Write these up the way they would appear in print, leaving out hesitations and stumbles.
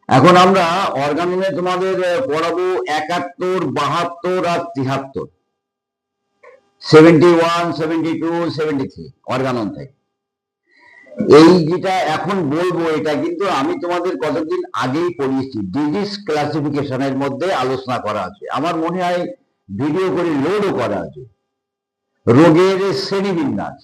এখন আমরা অর্গাননে তোমাদের পড়াবো 71, 72 আর 73, 71, 72, 73 অর্গানন থেকে। এই যেটা এখন বলবো এটা কিন্তু আমি তোমাদের কতদিন আগেই পড়িয়েছি, ডিজিজ ক্লাসিফিকেশনের মধ্যে আলোচনা করা আছে, আমার মনে হয় ভিডিও করে লোডও করা আছে। রোগের শ্রেণীবিন্যাস,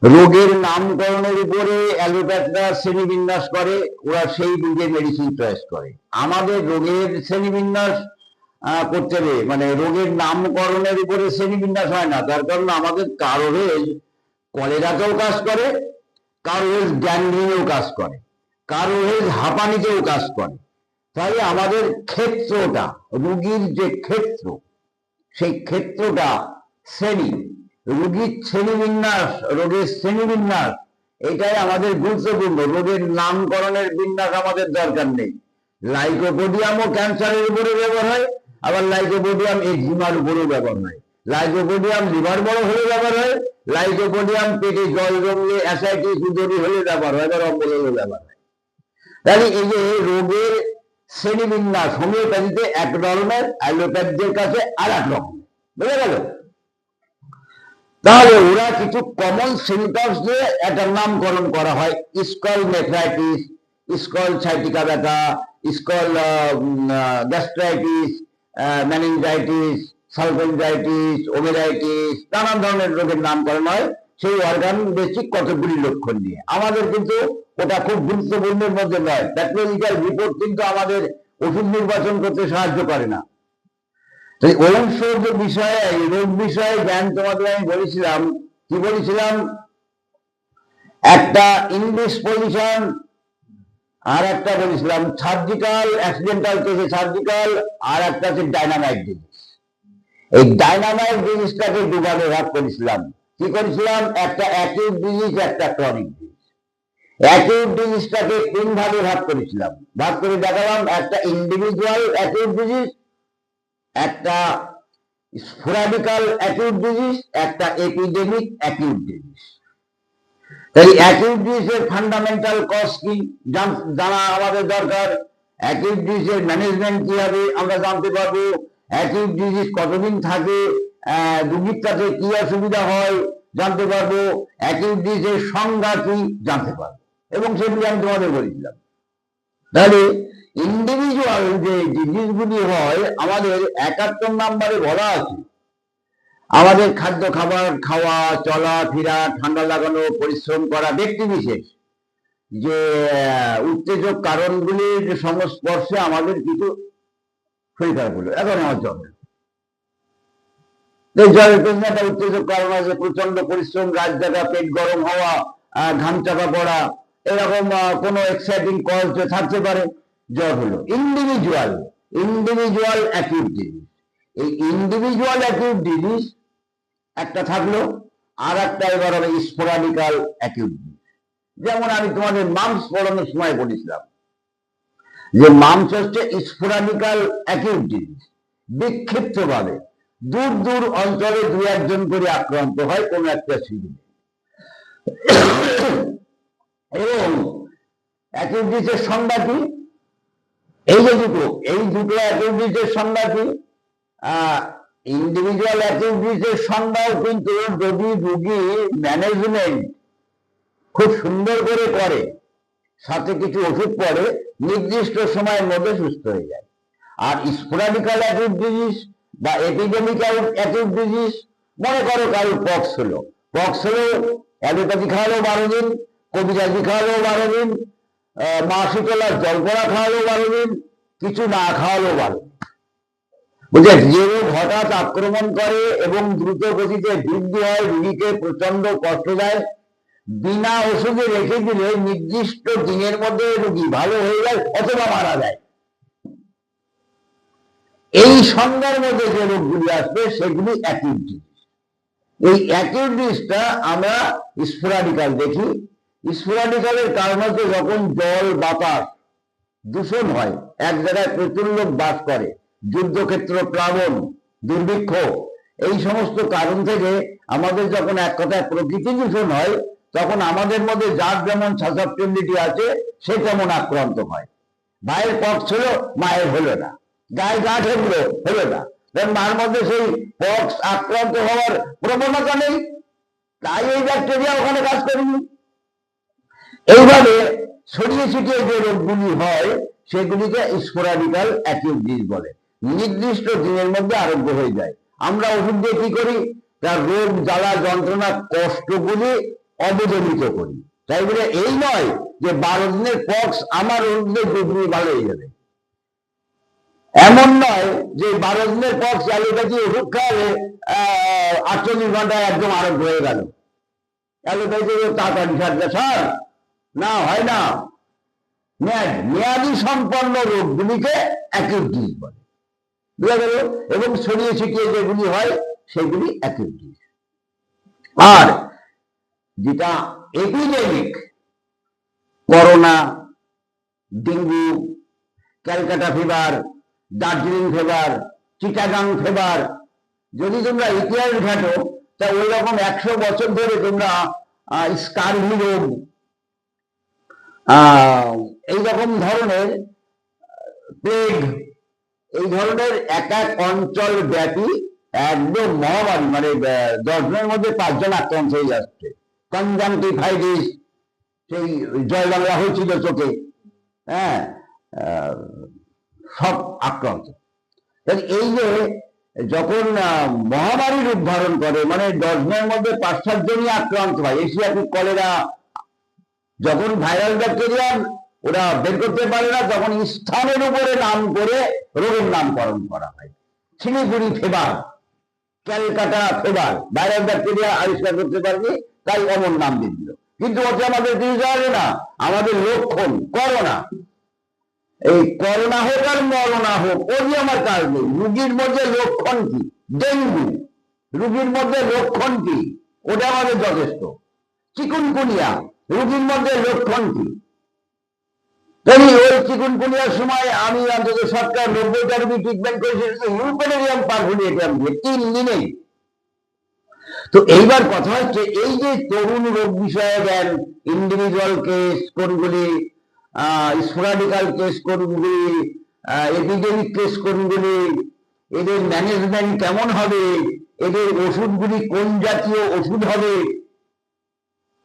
রোগের নামকরণের উপরে অ্যালোপ্যাথরা শ্রেণীবিন্যাস করে, ওরা সেই বুঝে মেডিসিন চয়েস করে। আমাদের রোগের শ্রেণীবিন্যাস করতে হবে, মানে রোগের নামকরণের উপরে শ্রেণীবিন্যাস হয় না। তার কারণ আমাদের কারো হেজ কলেরাতেও কাজ করে, কারো হেজ গ্যাংগ্রিনেও কাজ করে, কারো হেজ হাঁপানিতেও কাজ করে। তাহলে আমাদের ক্ষেত্রটা, রোগীর যে ক্ষেত্র, সেই ক্ষেত্রটা শ্রেণী, রোগীর শ্রেণীবিন্যাস, রোগের শ্রেণীবিন্যাস, এটাই আমাদের গুরুত্বপূর্ণ। রোগের নামকরণের বিন্যাস আমাদের দরকার নেই। লাইকোপোডিয়ামও ক্যান্সারের উপরে ব্যবহার হয়, আবার লাইকোপোডিয়াম এক্সিমার উপরেও ব্যবহার হয়। লাইকোপোডিয়াম লিভার বড় হলে ব্যবহার হয়, লাইকোপোডিয়াম পেটে জল জমলে অ্যাসাইটিস উদরি হলে ব্যবহার হয়, আবার অম্বল হলে ব্যবহার হয়। তাহলে এই যে রোগের শ্রেণীবিন্যাস হোমিওপ্যাথিতে এক ধরনের, অ্যালোপ্যাথিদের কাছে আর এক রকম, বুঝে গেল? তাহলে ওরা কিছু কমন সিমটমস দিয়ে একটা নামকরণ করা হয়। স্কল নেফ্রাইটিস, স্কল সাইটিকা ব্যথা, স্কল গ্যাস্ট্রাইটিস, মেনিনজাইটিস, সালফেনজাইটিস, ওমেরাইটিস, নানান ধরনের রোগের নামকরণ হয় সেই অর্গান বেসিক কতগুলি লক্ষণ নিয়ে। আমাদের কিন্তু ওটা খুব গুরুত্বপূর্ণের মধ্যে নয়। প্যাথোলজিক্যাল রিপোর্ট কিন্তু আমাদের ওষুধ নির্বাচন করতে সাহায্য করে না। ঔষধ বিষয়ে, রোগ বিষয়ে জ্ঞান তোমাদের আমি বলেছিলাম, কি বলেছিলাম? একটা ইংলিশ পজিশন, আর একটা বলেছিলাম সার্জিক্যাল, অ্যাক্সিডেন্টাল কেসে সার্জিক্যাল, আর একটা আছে ডাইনামাইট ডিজিজ। এই ডাইনামাইট ডিজিজটাকে দুভাগে ভাগ করেছিলাম। কি করেছিলাম? একটা অ্যাকিউট ডিজিজ, একটা ক্রনিক ডিজিজ। অ্যাকিউট ডিজিজটাকে তিন ভাগে ভাগ করেছিলাম, ভাগ করে দেখালাম একটা ইন্ডিভিজুয়াল অ্যাকিউট ডিজিজ, একটা স্পোরাডিক্যাল অ্যাকিউট ডিজিজ, একটা এপিডেমিক অ্যাকিউট ডিজিজ। তাই অ্যাকিউট ডিজিজের ফান্ডামেন্টাল কজ কি জানা আমাদের দরকার। অ্যাকিউট ডিজিজের ম্যানেজমেন্ট কি হবে আমরা জানতে পারবো। অ্যাকিউট ডিজিজ কতদিন থাকে, রোগীর কাছে কি অসুবিধা হয় জানতে পারবো। অ্যাকিউট ডিজিজের সংজ্ঞা কি জানতে পারবো, এবং সেগুলি আমি তোমাদের বলেছিলাম। তাহলে ইন্ডিভিজুয়াল যে ডিজিজগুলি হয় আমাদের 71 নম্বরে বলা আছে। আমাদের খাদ্য খাবার খাওয়া, চলা ফেরা, ঠান্ডা লাগানো, পরিশ্রম করা, ব্যক্তি বিশেষ যে উত্তেজক কারণগুলির সংস্পর্শে আমাদের কিছু শরীর খারাপ হলো, এখন আমার জ্বর, জ্বরের পেছনে একটা উত্তেজক কারণ আছে। প্রচন্ড পরিশ্রম, রাত জাগা, পেট গরম হওয়া, ঘাম চাপা পড়া, এরকম কোনো এক্সাইটিং কজ থাকতে পারে, জ্বর হলো। Individual, individual acute disease. এই ইন্ডিভিজুয়াল অ্যাকিউট ডিজিজ একটা থাকলো, আর একটা এবার হবে স্পোরাডিক্যাল অ্যাকিউট ডিজিজ। যেমন আমি তোমাদের মাম্পস পড়ানোর সময় বলেছিলাম যে মাম্পস হচ্ছে স্পোরাডিক্যাল অ্যাকিউট ডিজিজ। বিক্ষিপ্তভাবে দূর দূর অঞ্চলে দু একজন করে আক্রান্ত হয় কোন একটা সিজনে। এবং অ্যাকিউট ডিজিজের সংজ্ঞা কি? এই যে দুটো, এই দুটো অ্যাকিউট ডিজিজের সংজ্ঞা কি? ইন্ডিভিজুয়াল অ্যাকিউট ডিজিজের সংজ্ঞাও কিন্তু যদি রোগী ম্যানেজমেন্ট খুব সুন্দর করে করে, সাথে কিছু ওষুধ পড়ে, নির্দিষ্ট সময়ের মধ্যে সুস্থ হয়ে যায়। আর স্পোরাডিক্যাল অ্যাকিউট ডিজিজ বা এপিডেমিক অ্যাকিউট ডিজিজ, মনে করো কারোর পক্স হলো, অ্যালোপ্যাথি খাওয়ালো 12 দিন, কবিরাজি খাওয়ালো 12 দিন, মা শীতলার জলপড়া খাওয়ালো 12 দিন, কিছু না খাওয়ালো 12 দিন। বুঝলেন? যে রোগ হঠাৎ আক্রমণ করে এবং দ্রুত গতিতে বৃদ্ধি হয়, রোগীকে প্রচন্ড কষ্ট দেয়, বিনা ওষুধে রেখে দিলে নির্দিষ্ট দিনের মধ্যে রোগী ভালো হয়ে যায় অথবা মারা যায়। এই সংজ্ঞার মধ্যে যে রোগগুলি আসবে সেগুলি অ্যাকিউট ডিজিজ। এই অ্যাকিউট ডিজিজটা আমরা স্পোরাডিক্যাল দেখি। স্পোরাডিক্যালের কারণ হচ্ছে যখন জল বাতাস দূষণ হয়, এক জায়গায় প্রচুর লোক বাস করে, যুদ্ধক্ষেত্র, প্লাবন, দুর্ভিক্ষ, এই সমস্ত কারণ থেকে আমাদের যখন এক কথায় প্রকৃতি দূষণ হয়, তখন আমাদের মধ্যে যার যেমন সাসেপ্টিবিলিটি আছে সে তেমন আক্রান্ত হয়। ভাইয়ের পক্স হলো, মায়ের হলো না, গায়ে গা ঠেকলো, হলো না, কারণ মার মধ্যে সেই পক্স আক্রান্ত হওয়ার প্রবণতা নেই, তাই এই ব্যাকটেরিয়া ওখানে কাজ করেনি। এইভাবে ছড়িয়ে ছিটিয়ে যে রোগগুলি হয় সেগুলিকে স্পোরাডিক্যাল অ্যাকিউট ডিজিজ বলে। নির্দিষ্ট দিনের মধ্যে আরোগ্য হয়ে যায়। আমরা ওষুধ দিয়ে কি করি? তার রোগ জ্বালা যন্ত্রণা কষ্টগুলি অবদমিত করি। তাই বলে এই নয় যে 12 দিনের পক্স আমার ওষুধে 2 দিনে ভালো হয়ে যাবে, এমন নয় যে 12 দিনের পক্স অ্যালোপ্যাথি ওষুধ খাওয়ালে 48 ঘন্টায় একদম আরোগ্য হয়ে গেল। অ্যালোপ্যাথি তাড়াতাড়ি সারবে, স্যার না, হয় না। মেয়াদি সম্পন্ন রোগগুলিকে অ্যাকিউট ডিজিজ বলে, বুঝা গেল? এবং ছড়িয়ে ছিটিয়ে যেগুলি হয় সেগুলি অ্যাকিউট ডিজিজ। আর যেটা epidemic, corona, dengue, Calcutta fever, Darjeeling fever, Chittagong fever, যদি তোমরা ইতিহাস ঘাটো তা ওই রকম 100 বছর ধরে তোমরা স্কারভি রোগ, এইরকম ধরনের প্লেগ, এই ধরনের এক এক অঞ্চল ব্যাপী একদম মহামারী, মানে 10 জনের মধ্যে 5 জন আক্রান্ত হয়ে যাচ্ছে। কনজাংটিভাইটিস, সেই জয় বাংলা হয়েছিল চোখে, হ্যাঁ, সব আক্রান্ত। এই যে যখন মহামারী রূপ ধারণ করে, মানে 10 জনের মধ্যে 5-7 জনই আক্রান্ত হয়। এশিয়াটিক কলেরা, যখন ভাইরাল ব্যাকটেরিয়া ওরা বের করতে পারে না, তখন স্থানের উপরে নাম করে রোগের নামকরণ করা হয়। Siliguri fever, Calcutta fever, viral bacteria আবিষ্কার করতে পারবে, তাই অমন নাম দিয়ে দিল। কিন্তু ওটা আমাদের দিয়ে যাবে না, আমাদের লক্ষণ করোনা। এই করোনা হোক আর মরোনা হোক, ওই আমার কাজ নেই। রুগীর মধ্যে লক্ষণ কি? ডেঙ্গু, রুগীর মধ্যে লক্ষণ কি? ওটা আমাদের যথেষ্ট। চিকুনগুনিয়া, রুগীর মধ্যে লক্ষণ কি? ওই চিকুনগুনিয়ার সময় আমি অন্তত সরকার 90টা রুগী ট্রিটমেন্ট করেছি ইউপেনেরিয়াম পারফুলিয়েটাম দিয়ে 3 দিনে। তো এইবার কথা হচ্ছে, এই যে তরুণ রোগ বিষয়ে জ্ঞান, ইন্ডিভিজুয়াল কেস কোনগুলি, স্পোরাডিক্যাল কেস কোনগুলি, এপিডেমিক কেস কোনগুলি, এদের ম্যানেজমেন্ট কেমন হবে, এদের ওষুধগুলি কোন জাতীয় ওষুধ হবে,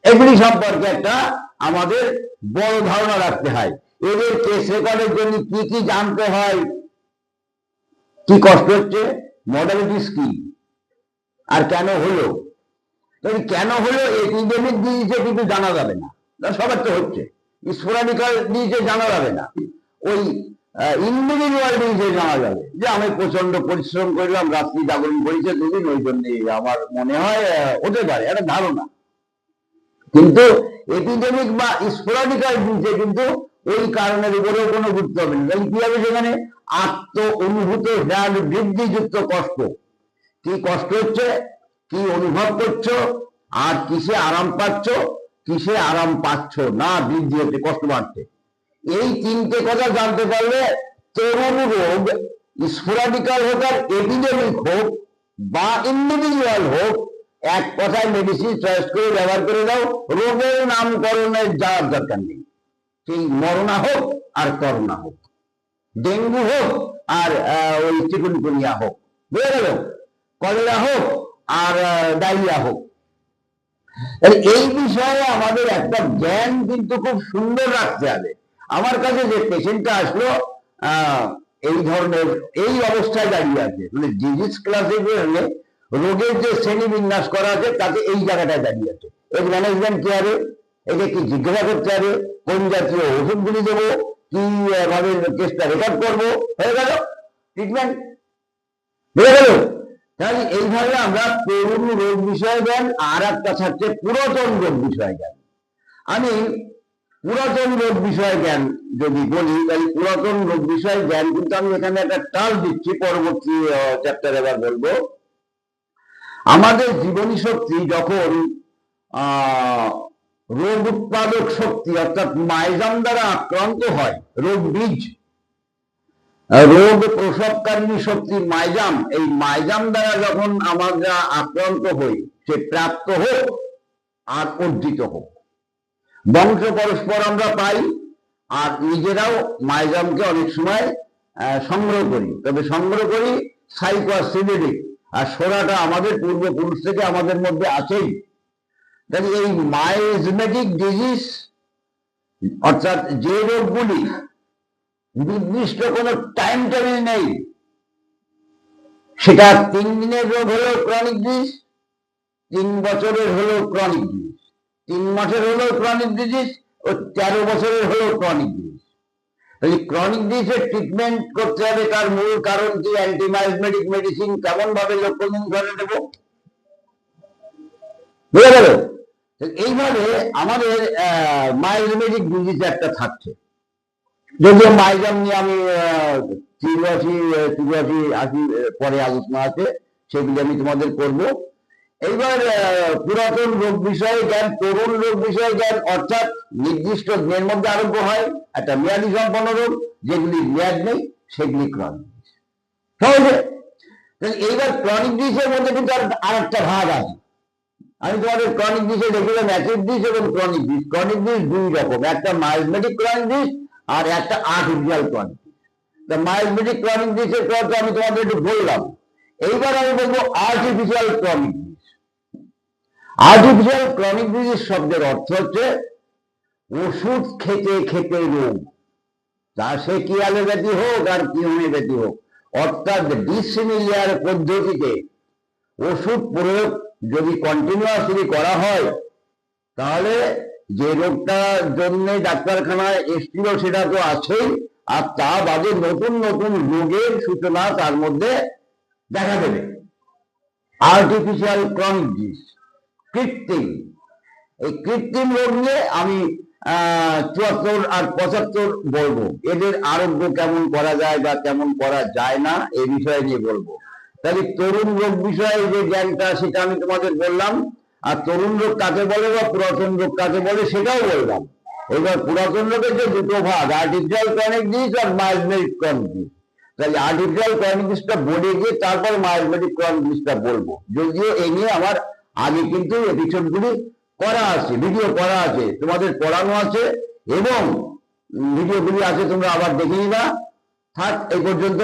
এগুলি সম্পর্কে একটা আমাদের বড় ধারণা রাখতে হয়। এদের কেস রেকর্ডের জন্য কি কি জানতে হয়, কি কষ্ট হচ্ছে, মডালিটিস কি, আর কেন হলো। কেন হলো এপিডেমিক ডিজিজে কিন্তু জানা যাবে না, সবার তো হচ্ছে। স্পোরাডিক্যাল ডিজিজে জানা যাবে না, ওই ইন্ডিভিজুয়াল ডিজিজে জানা যাবে যে আমি প্রচন্ড পরিশ্রম করলাম, রাত্রি জাগরণ করেছে 2 দিন, ওই জন্য আমার মনে হয় হতে পারে, একটা ধারণা। কিন্তু এপিডেমিক বা স্পোরাডিক্যাল ডিজিজে কিন্তু ওই কারণের উপরেও কোনো গুরুত্ব হবে না। কি হবে সেখানে? আত্ম অনুভূত হ্রাদ বৃদ্ধিযুক্ত কষ্ট, কি কষ্ট হচ্ছে, কি অনুভব করছো, আর কিসে আরাম পাচ্ছ, কিসে আরাম পাচ্ছ না, বৃদ্ধি হচ্ছে, কষ্ট বাড়ছে। এই 3টে কথা জানতে পারলে তরুণ রোগ, স্পোরাডিক্যাল হোক আর এপিডেমিক হোক বা ইন্ডিভিজুয়াল হোক, এক কথায় মেডিসিন চয়েস করে ব্যবহার করে দাও, রোগের নামকরণের যাওয়ার দরকার নেই। সেই মরোনা হোক আর করোনা হোক, ডেঙ্গু হোক আর ওই চিকুনগুনিয়া হোক, বুঝে গেল, কলেরা হোক আর ডায়রিয়া হোক। এই বিষয়ে আমাদের একটা জ্ঞান কিন্তু খুব সুন্দর রাখতে হবে। আমার কাছে যে পেশেন্টটা আসলো এই ধরনের, এই অবস্থায় দাঁড়িয়ে আছে, মানে ডিজিজ ক্লাসিফিকেশনে রোগের যে শ্রেণী বিন্যাস করা আছে তাতে এই জায়গাটায় দাঁড়িয়ে আছে। এর ম্যানেজমেন্ট কি হবে, এটা কি জিজ্ঞাসা করতে হবে, কোন জাতীয় ওষুধগুলি দেবো, কি ভাবে কেসটা রেকর্ড করবো, হয়ে গেল ট্রিটমেন্ট, হয়ে গেল। তাহলে এইভাবে আমরা তরুণ রোগ বিষয় জ্ঞান, আর একটা থাকছে পুরাতন রোগ বিষয় জ্ঞান। আমি পুরাতন রোগ বিষয় জ্ঞান যদি বলি, তাহলে পুরাতন রোগ বিষয় জ্ঞান কিন্তু আমি এখানে একটা টার্ম দিচ্ছি, পরবর্তী চ্যাপ্টারে এবার বলবো। আমাদের জীবনী শক্তি যখন রোগ উৎপাদক শক্তি অর্থাৎ মাইজাম দ্বারা আক্রান্ত হয়, রোগ বীজ, রোগ প্রসবকারিণী শক্তি মাইজাম, এই মাইজাম দ্বারা যখন আমরা আক্রান্ত হই, সে প্রাপ্ত হোক আর অর্জিত হোক, বংশ পরস্পর আমরা পাই, আর নিজেরাও মাইজামকে অনেক সময় সংগ্রহ করি, তবে সংগ্রহ করি সাইকোসিডিক, আর সোরাটা আমাদের পূর্বপুরুষ থেকে আমাদের মধ্যে আছেই। তাহলে এই মাইজমেটিক ডিজিজ অর্থাৎ যে রোগগুলি নির্দিষ্ট কোনো টাইম টেবিল নেই, সেটা 3 দিনের রোগ হলো ক্রনিক ডিজিজ, 3 বছরের হলো ক্রনিক ডিজিজ, 3 মাসের হলো ক্রনিক ডিজিজ, ও 13 বছরের হলো ক্রনিক ডিজিজ। তাহলে ক্রনিক ডিজিজের ট্রিটমেন্ট করতে হবে, তার মূল কারণ কি, অ্যান্টিমাইজমেটিক মেডিসিন কেমন ভাবে লক্ষণ ধরে দেব, বুঝে গেল? এইভাবে আমাদের মাইজমেটিক ডিজিজ একটা থাকছে। যদিও মাইজাম নিয়ে আমি 83-80 পরে আলোচনা আছে, সেগুলি আমি তোমাদের করব। এইবার পুরাতন রোগ বিষয়ে জ্ঞান, তরুণ রোগ বিষয়ে জ্ঞান, অর্থাৎ নির্দিষ্ট দিনের মধ্যে আরোগ্য হয় একটা মেয়াদি সম্পন্ন রোগ, যেগুলি মেয়াদ নেই সেগুলি ক্রনিক। সহজে এইবার ক্রনিক ডিজিজের মধ্যে কিন্তু আর একটা ভাগ আছে। আমি তোমাদের ক্রনিক ডিজিজে দেখলাম অ্যাকিউট ডিজিজ এবং ক্রনিক ডিজিজ। ক্রনিক ডিজিজ 2 রকম, একটা মাইজমেটিক ক্রনিক ডিজিজ আর একটা আর্টিফিশিয়াল ক্রনিক ডিজিজ। মাইজমেটিক ক্রনিক ডিজিজের কথা আমি তোমাদের একটু বললাম। এইবার আমি বলবো artificial chronic disease. Artificial chronic disease শব্দের অর্থ হচ্ছে ওষুধ খেতে খেতে রোগ, তা সে কি অ্যালোপ্যাথি হোক আর কি হোমিওপ্যাথি হোক, অর্থাৎ ডিসিমিলিয়ার পদ্ধতিতে ওষুধ প্রয়োগ যদি কন্টিনিউয়াসলি করা হয়, তাহলে যে রোগটার জন্য ডাক্তারখানায় এসছিল সেটা তো আছেই, আর তা বাদে নতুন নতুন রোগের সূচনা তার মধ্যে দেখা দেবে। আর্টিফিশিয়াল ক্রনিক ডিজিজ, কৃত্রিম। এই কৃত্রিম রোগ নিয়ে আমি 74 আর 75 বলবো। এদের আরোগ্য কেমন করা যায় বা কেমন করা যায় না এই বিষয়ে নিয়ে বলবো। তাহলে তরুণ রোগ বিষয়ে যে জ্ঞানটা সেটা আমি তোমাদের বললাম, আর তরুণ রোগ কাকে বলে বা পুরাতন রোগ কাকে বলে সেটাও বললাম। এবার পুরাতন রোগের যে দুটো ভাগ, আর্টিফিশিয়াল ক্রনিক ডিজিজ আর মাইজমেটিক ক্রনিক ডিজিজ। তাহলে আর্টিফিশিয়াল ক্রনিক ডিজিজটা বলে গিয়ে তারপর মাইজমেটিক ক্রনিক ডিজিজটা বলবো। যদিও এই নিয়ে আমার আগে কিন্তু এপিসোডগুলি করা আছে, ভিডিও করা আছে, তোমাদের পড়ানো আছে এবং ভিডিওগুলি আছে, তোমরা আবার দেখে নিবা। থাক এই পর্যন্ত।